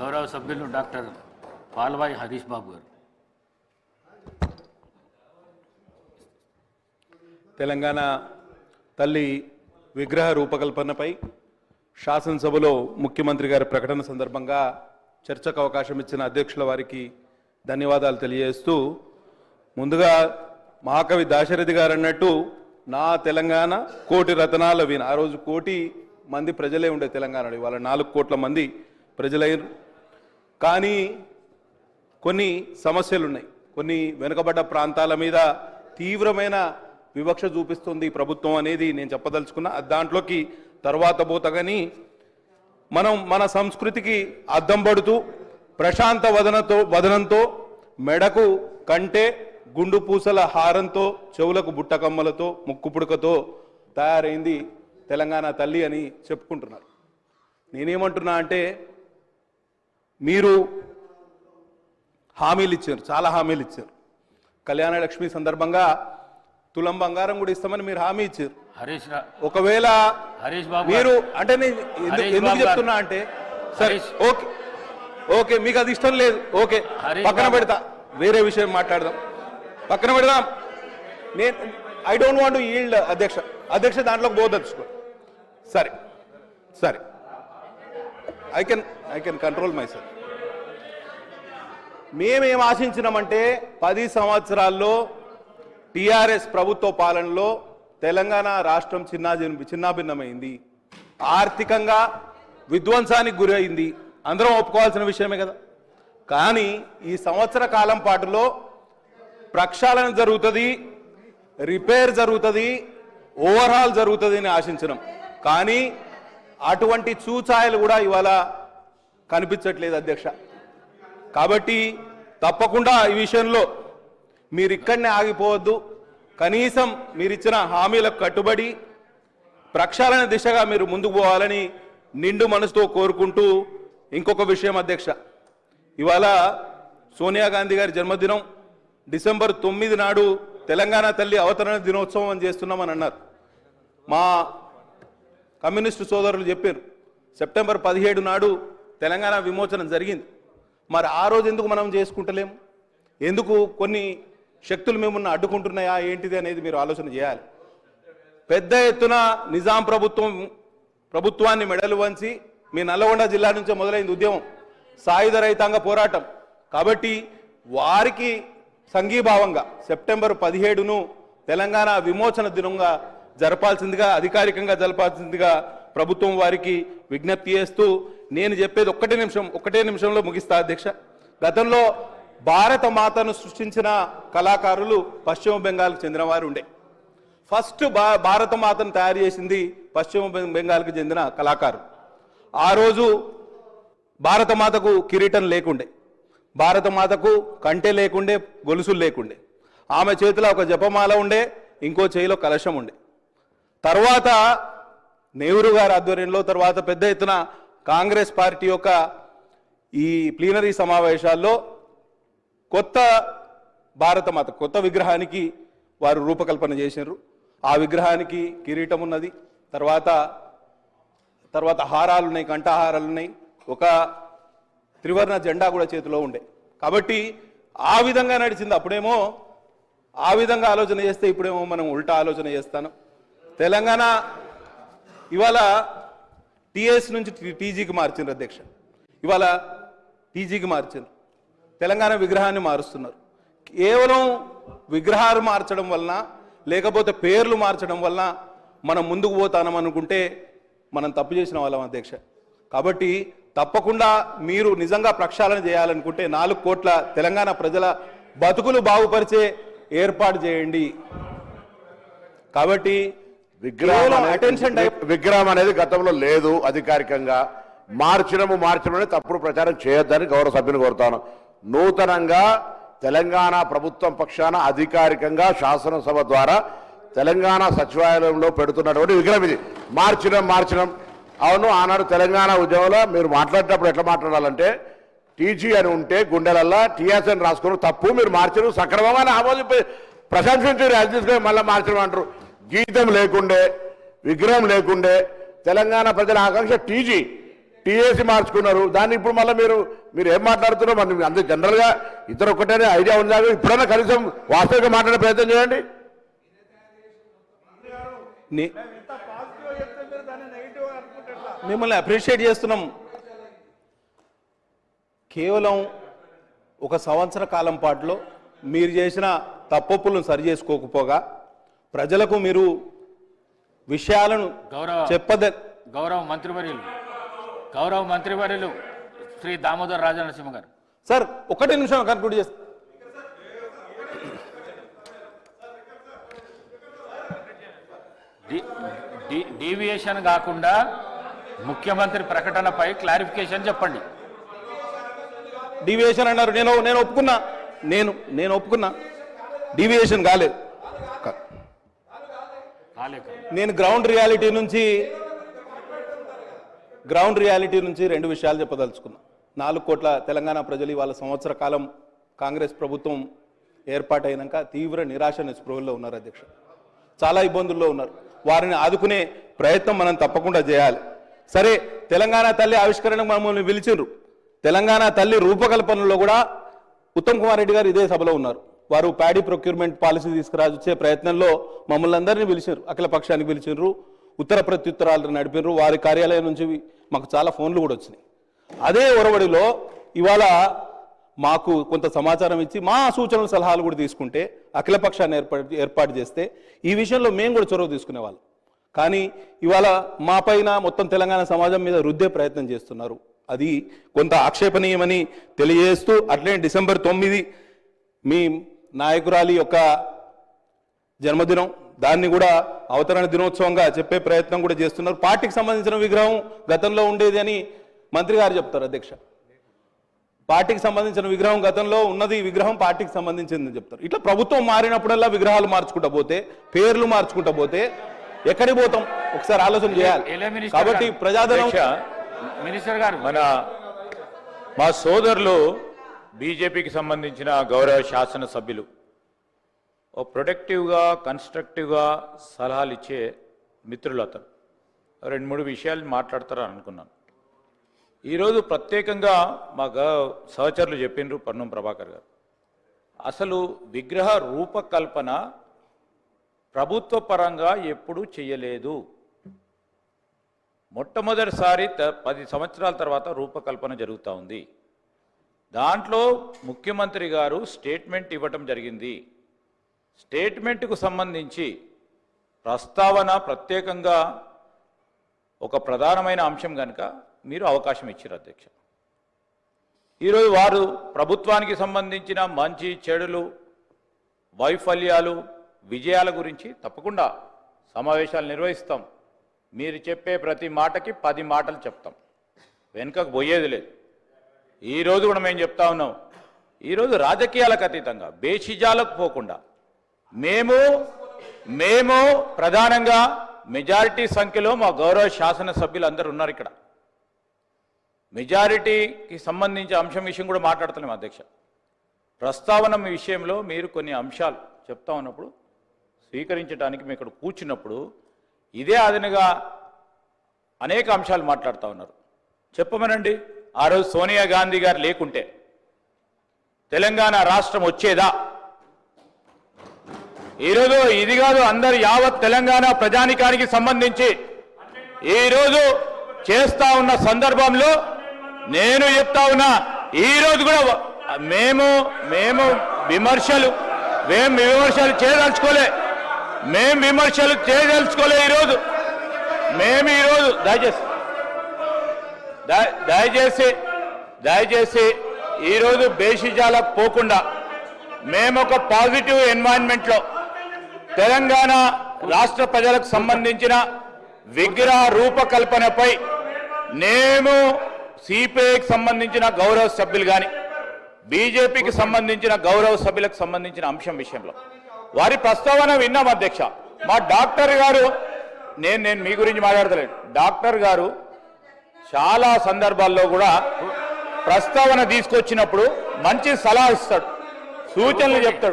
గౌరవ సభ్యులు డాక్టర్ పాల్వాయి హరీష్ బాబు గారు. తెలంగాణ తల్లి విగ్రహ రూపకల్పనపై శాసనసభలో ముఖ్యమంత్రి గారి ప్రకటన సందర్భంగా చర్చకు అవకాశం ఇచ్చిన అధ్యక్షుల వారికి ధన్యవాదాలు తెలియజేస్తూ, ముందుగా మహాకవి దాశరథి గారు అన్నట్టు నా తెలంగాణ కోటి రతనాల వీణ. ఆ రోజు కోటి మంది ప్రజలే ఉండే తెలంగాణలో, ఇవాళ 4 కోట్ల మంది ప్రజలయ్యారు. కానీ కొన్ని సమస్యలు ఉన్నాయి. కొన్ని వెనుకబడ్డ ప్రాంతాల మీద తీవ్రమైన వివక్ష చూపిస్తుంది ప్రభుత్వం అనేది నేను చెప్పదలుచుకున్నా. దాంట్లోకి తర్వాత పోతగాని మనం మన సంస్కృతికి అద్దం పడుతూ ప్రశాంత వదనంతో మెడకు కంటే గుండు పూసల హారంతో చెవులకు బుట్టకమ్మలతో ముక్కు పుడకతో తయారైంది తెలంగాణ తల్లి అని చెప్పుకుంటున్నారు. నేనేమంటున్నా అంటే, మీరు హామీలు ఇచ్చారు, చాలా హామీలు ఇచ్చారు. కళ్యాణ లక్ష్మి సందర్భంగా తులం బంగారం కూడా ఇస్తామని మీరు హామీ ఇచ్చారు. ఒకవేళ మీరు అంటే ఎందుకు చెప్తున్నా అంటే, సరే ఓకే ఓకే మీకు అది ఇష్టం లేదు, ఓకే పక్కన పెడతా, వేరే విషయం మాట్లాడదాం, పక్కన పెడదాం. నేను I don't want to yield అధ్యక్ష దాంట్లోకి పోదలుచుకో. సరే సరే I can control my self. మేమేం ఆశించినామంటే 10 సంవత్సరాల్లో టీఆర్ఎస్ ప్రభుత్వ పాలనలో తెలంగాణ రాష్ట్రం చిన్నాభిన్నమైంది, ఆర్థికంగా విధ్వంసానికి గురైంది, అందరం ఒప్పుకోవాల్సిన విషయమే కదా. కానీ ఈ సంవత్సర కాలం పాటులో ప్రక్షాళన జరుగుతుంది, రిపేర్ జరుగుతుంది, ఓవర్హాల్ జరుగుతుంది అని ఆశించినాం. కానీ అటువంటి చూచాయలు కూడా ఇవాళ కనిపించట్లేదు అధ్యక్ష. కాబట్టి తప్పకుండా ఈ విషయంలో మీరు ఇక్కడనే ఆగిపోవద్దు. కనీసం మీరిచ్చిన హామీలకు కట్టుబడి ప్రక్షాళన దిశగా మీరు ముందుకు పోవాలని నిండు మనసుతో కోరుకుంటూ, ఇంకొక విషయం అధ్యక్ష, ఇవాళ సోనియా గాంధీ గారి జన్మదినం డిసెంబర్ 9 నాడు తెలంగాణ తల్లి అవతరణ దినోత్సవం అని చేస్తున్నామని అన్నారు. మా కమ్యూనిస్టు సోదరులు చెప్పారు సెప్టెంబర్ 17 నాడు తెలంగాణ విమోచనం జరిగింది. మరి ఆ రోజు ఎందుకు మనం చేసుకుంటలేము? ఎందుకు కొన్ని శక్తులు మిమ్మల్ని అడ్డుకుంటున్నాయా ఏంటిది అనేది మీరు ఆలోచన చేయాలి. పెద్ద ఎత్తున నిజాం ప్రభుత్వాన్ని మెడలు వంచి మీ నల్లగొండ జిల్లా నుంచే మొదలైంది ఉద్యమం, సాయుధ రైతాంగ పోరాటం. కాబట్టి వారికి సంఘీభావంగా సెప్టెంబర్ 17ను తెలంగాణ విమోచన దినంగా అధికారికంగా జరపాల్సిందిగా ప్రభుత్వం వారికి విజ్ఞప్తి చేస్తూ, నేను చెప్పేది ఒక్కటే నిమిషంలో ముగిస్తా అధ్యక్ష. గతంలో భారత మాతను సృష్టించిన కళాకారులు పశ్చిమ బెంగాల్కి చెందిన వారు ఉండే. ఫస్ట్ భారత మాతను తయారు చేసింది పశ్చిమ బెంగాల్కి చెందిన కళాకారులు. ఆ రోజు భారత మాతకు కిరీటం లేకుండే, భారత మాతకు కంటె లేకుండే, గొలుసులు లేకుండే. ఆమె చేతిలో ఒక జపమాల ఉండే, ఇంకో చేయిలో కలశం ఉండే. తర్వాత నెహ్రూ గారి ఆధ్వర్యంలో తర్వాత పెద్ద ఎత్తున కాంగ్రెస్ పార్టీ యొక్క ఈ ప్లీనరీ సమావేశాల్లో కొత్త భారతమాత కొత్త విగ్రహానికి వారు రూపకల్పన చేసినారు. ఆ విగ్రహానికి కిరీటం ఉన్నది, తర్వాత హారాలు ఉన్నాయి, కంఠహారాలు ఉన్నాయి, ఒక త్రివర్ణ జెండా కూడా చేతిలో ఉండే. కాబట్టి ఆ విధంగా నడిచింది. అప్పుడేమో ఆ విధంగా ఆలోచన చేస్తే ఇప్పుడేమో మనం ఉల్టా ఆలోచన చేస్తాను. తెలంగాణ ఇవాళ టీఎస్ నుంచి టీజీకి మార్చిండ్రు అధ్యక్ష. ఇవాళ టీజీకి మార్చిండ్రు, తెలంగాణ విగ్రహాన్ని మారుస్తున్నారు. కేవలం విగ్రహాలు మార్చడం వలన లేకపోతే పేర్లు మార్చడం వలన మనం ముందుకు పోతానం అనుకుంటే మనం తప్పు చేసిన వాళ్ళం అధ్యక్ష. కాబట్టి తప్పకుండా మీరు నిజంగా ప్రక్షాళన చేయాలనుకుంటే 4 కోట్ల తెలంగాణ ప్రజల బతుకులు బాగుపరిచే ఏర్పాటు చేయండి. కాబట్టి విగ్రహం అనేది గతంలో లేదు, అధికారికంగా మార్చడమే తప్పుడు ప్రచారం చేయొద్దని గౌరవ సభ్యుని కోరుతాను. నూతనంగా తెలంగాణ ప్రభుత్వం పక్షాన అధికారికంగా శాసనసభ ద్వారా తెలంగాణ సచివాలయంలో పెడుతున్నటువంటి విగ్రహం ఇది. మార్చడం అవును. ఆనాడు తెలంగాణ ఉద్యమంలో మీరు మాట్లాడేటప్పుడు ఎట్లా మాట్లాడాలంటే, టీజీ అని ఉంటే గుండెలల్లా టీఎస్ అని రాసుకుని తప్పు, మీరు మార్చడం సక్రమంగా ఆమోదింపి ప్రశంసించారు, అది తీసుకొని మళ్ళీ మార్చడం అంటారు. గీతం లేకుండే, విగ్రహం లేకుండే తెలంగాణ ప్రజల ఆకాంక్ష టీజీ టీఏసీ మార్చుకున్నారు. దాన్ని ఇప్పుడు మళ్ళీ మీరు ఏం మాట్లాడుతున్నారో మరి అంతే జనరల్గా ఇద్దరు ఒకటే ఐడియా ఉందా? ఇప్పుడైనా కనీసం వాస్తవికంగా మాట్లాడే ప్రయత్నం చేయండి. మిమ్మల్ని అప్రిషియేట్ చేస్తున్నాం. కేవలం ఒక సంవత్సర కాలం పాటులో మీరు చేసిన తప్పులను సరి చేసుకోకపోగా ప్రజలకు మీరు విషయాలను గౌరవ మంత్రివర్యులు శ్రీ దామోదర్ రాజనరసింహ గారు. సార్ ఒకటే నిమిషం కన్క్లూడ్ చేస్తా. డీవియేషన్ కాకుండా ముఖ్యమంత్రి ప్రకటనపై క్లారిఫికేషన్ చెప్పండి. డీవియేషన్ అన్నారు, నేను ఒప్పుకున్నా, నేను ఒప్పుకున్నా, డీవియేషన్ కాలేదు. నేను గ్రౌండ్ రియాలిటీ నుంచి 2 విషయాలు చెప్పదలుచుకున్నా. 4 కోట్ల తెలంగాణ ప్రజలు ఇవాళ సంవత్సర కాలం కాంగ్రెస్ ప్రభుత్వం ఏర్పాటైనాక తీవ్ర నిరాశ నిస్పృహల్లో ఉన్నారు అధ్యక్ష. చాలా ఇబ్బందుల్లో ఉన్నారు. వారిని ఆదుకునే ప్రయత్నం మనం తప్పకుండా చేయాలి. సరే, తెలంగాణ తల్లి ఆవిష్కరణకు మమ్మల్ని పిలిచిండ్రు. తెలంగాణ తల్లి రూపకల్పనలో కూడా ఉత్తమ్ కుమార్ రెడ్డి గారు ఇదే సభలో ఉన్నారు. వారు ప్యాడీ ప్రొక్యూర్మెంట్ పాలసీ తీసుకురాచే ప్రయత్నంలో మమ్మల్ని అందరినీ పిలిచారు. అఖిల పక్షానికి పిలిచిండ్రు, ఉత్తర ప్రత్యుత్తరాలు నడిపినారు. వారి కార్యాలయం నుంచి మాకు చాలా ఫోన్లు కూడా వచ్చినాయి. అదే ఒరవడిలో ఇవాళ మాకు కొంత సమాచారం ఇచ్చి మా సూచనలు సలహాలు కూడా తీసుకుంటే అఖిల పక్షాన్ని ఏర్పాటు చేస్తే ఈ విషయంలో మేము కూడా చొరవ తీసుకునేవాళ్ళం. కానీ ఇవాళ మా పైన మొత్తం తెలంగాణ సమాజం మీద రుద్దే ప్రయత్నం చేస్తున్నారు. అది కొంత ఆక్షేపణీయమని తెలియజేస్తూ, అట్లే డిసెంబర్ 9 మీ నాయకురాలి యొక్క జన్మదినం, దాన్ని కూడా అవతరణ దినోత్సవంగా చెప్పే ప్రయత్నం కూడా చేస్తున్నారు. పార్టీకి సంబంధించిన విగ్రహం గతంలో ఉండేది అని మంత్రి గారు చెప్తారు అధ్యక్ష. పార్టీకి సంబంధించిన విగ్రహం గతంలో ఉన్నది, విగ్రహం పార్టీకి సంబంధించిందని చెప్తారు. ఇట్లా ప్రభుత్వం మారినప్పుడల్లా విగ్రహాలు మార్చుకుంటా పోతే, పేర్లు మార్చుకుంటా పోతే ఎక్కడికి పోతాం? ఒకసారి ఆలోచన చేయాలి. కాబట్టి ప్రజాధనం మినిస్టర్ గారు, మా సోదరులు బీజేపీకి సంబంధించిన గౌరవ శాసనసభ్యులు ఓ ప్రొడక్టివ్గా కన్స్ట్రక్టివ్గా సలహాలు ఇచ్చే మిత్రులు అతను 2-3 విషయాలు మాట్లాడతారని అనుకున్నాను. ఈరోజు ప్రత్యేకంగా మా సహచరులు చెప్పిండ్రు, పన్నం ప్రభాకర్ గారు, అసలు విగ్రహ రూపకల్పన ప్రభుత్వ పరంగా ఎప్పుడూ చేయలేదు. మొట్టమొదటిసారి 10 సంవత్సరాల తర్వాత రూపకల్పన జరుగుతూ ఉంది. దాంట్లో ముఖ్యమంత్రి గారు స్టేట్మెంట్ ఇవ్వటం జరిగింది. స్టేట్మెంట్కు సంబంధించి ప్రస్తావన ప్రత్యేకంగా ఒక ప్రధానమైన అంశం కనుక మీరు అవకాశం ఇచ్చారు అధ్యక్ష. ఈరోజు వారు ప్రభుత్వానికి సంబంధించిన మంచి చెడులు, వైఫల్యాలు, విజయాల గురించి తప్పకుండా సమావేశాలు నిర్వహిస్తాం. మీరు చెప్పే ప్రతి మాటకి 10 మాటలు చెప్తాం, వెనుకకు పోయేది లేదు. ఈరోజు కూడా మేము చెప్తా ఉన్నాం, ఈరోజు రాజకీయాలకు అతీతంగా బేషిజాలకు పోకుండా మేము ప్రధానంగా మెజారిటీ సంఖ్యలో మా గౌరవ శాసనసభ్యులు అందరూ ఉన్నారు ఇక్కడ. మెజారిటీకి సంబంధించి అంశం విషయం కూడా మాట్లాడుతున్నాం అధ్యక్ష. ప్రస్తావన విషయంలో మీరు కొన్ని అంశాలు చెప్తా ఉన్నప్పుడు స్వీకరించడానికి మేము ఇక్కడ కూర్చున్నప్పుడు ఇదే అదనగా అనేక అంశాలు మాట్లాడుతూ ఉన్నారు. చెప్పమనండి, ఆ రోజు సోనియా గాంధీ గారు లేకుంటే తెలంగాణ రాష్ట్రం వచ్చేదా? ఈరోజు ఇది కాదు, అందరు యావత్ తెలంగాణ ప్రజానికానికి సంబంధించి ఈరోజు చేస్తా ఉన్న సందర్భంలో నేను చెప్తా ఉన్నా, ఈరోజు కూడా మేము విమర్శలు చేయదలుచుకోలే. ఈరోజు దయచేసి ఈరోజు బేషిజాలకు పోకుండా మేము ఒక పాజిటివ్ ఎన్వైరన్మెంట్లో తెలంగాణ రాష్ట్ర ప్రజలకు సంబంధించిన విగ్రహ రూపకల్పనపై మేము సిపిఐకి సంబంధించిన గౌరవ సభ్యులు కానీ బీజేపీకి సంబంధించిన గౌరవ సభ్యులకు సంబంధించిన అంశం విషయంలో వారి ప్రస్తావన విన్నాం అధ్యక్ష. మా డాక్టర్ గారు, నేను మీ గురించి మాట్లాడతలేను, డాక్టర్ గారు చాలా సందర్భాల్లో కూడా ప్రస్తావన తీసుకొచ్చినప్పుడు మంచి సలహా ఇస్తాడు, సూచనలు చెప్తాడు.